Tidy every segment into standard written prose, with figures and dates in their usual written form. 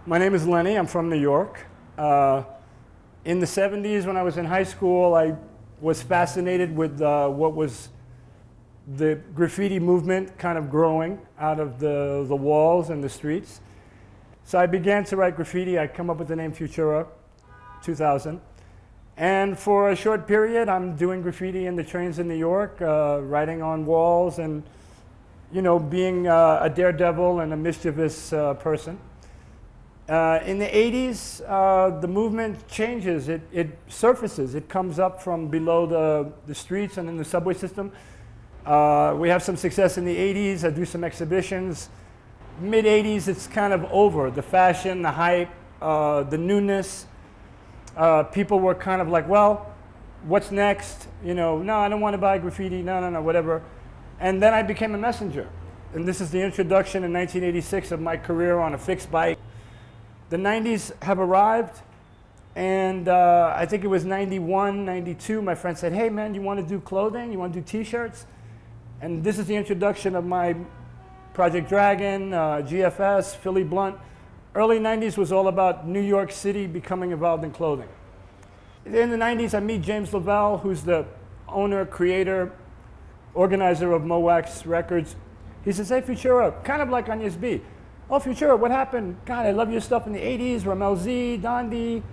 My name is Lenny. I'm from New York. In the 70s, when I was in high school, I was fascinated with what was the graffiti movement kind of growing out of the walls and the streets. So I began to write graffiti. I come up with the name FUTURA, 2000. And for a short period, I'm doing graffiti in the trains in New York, writing on walls and, you know, being a daredevil and a mischievous person. In the 80s, the movement changes. It surfaces. It comes up from below the streets and in the subway system. We have some success in the 80s. I do some exhibitions. Mid-80s, it's kind of over. The fashion, the hype, the newness. People were kind of like, well, what's next? You know, no, I don't want to buy graffiti. No, whatever. And then I became a messenger. And this is the introduction in 1986 of my career on a fixed bike. The 90s have arrived, and I think it was 91, 92, my friend said, hey man, you want to do clothing? You want to do t-shirts? And this is the introduction of my Project Dragon, GFS, Philly Blunt. Early 90s was all about New York City becoming involved in clothing. In the 90s, I meet James Lavelle, who's the owner, creator, organizer of Mowax Records. He says, hey Futura, kind of like Agnes B. Oh, Futura, what happened? God, I love your stuff in the 80s, Ramel Z, Dondi,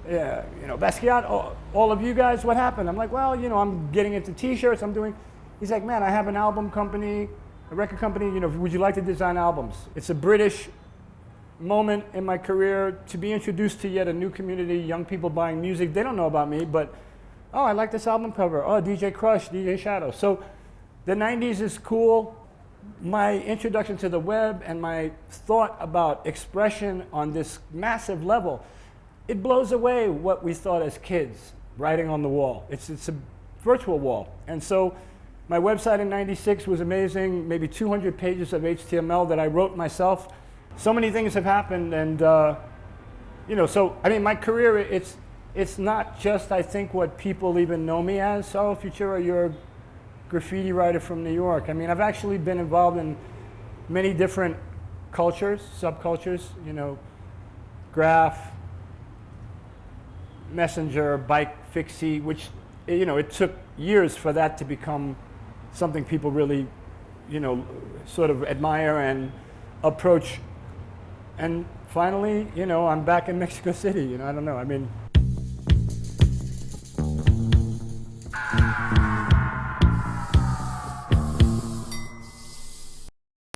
yeah, you know, Basquiat, all of you guys, what happened? I'm like, well, you know, I'm getting into t-shirts, I'm doing, he's like, man, I have an album company, a record company, you know, would you like to design albums? It's a British moment in my career to be introduced to yet a new community, young people buying music. They don't know about me, but, oh, I like this album cover. Oh, DJ Crush, DJ Shadow. So the 90s is cool. My introduction to the web and my thought about expression on this massive level, it blows away what we thought as kids, writing on the wall. It's a virtual wall. And so my website in 96 was amazing, maybe 200 pages of HTML that I wrote myself. So many things have happened, and you know, so I mean, my career, it's not just, I think, what people even know me as. Oh, Futura, you're a graffiti writer from New York. I mean, I've actually been involved in many different cultures, subcultures, you know, graph, messenger, bike, fixie, which, you know, it took years for that to become something people really, you know, sort of admire and approach. And finally, you know, I'm back in Mexico City, you know, I don't know, I mean,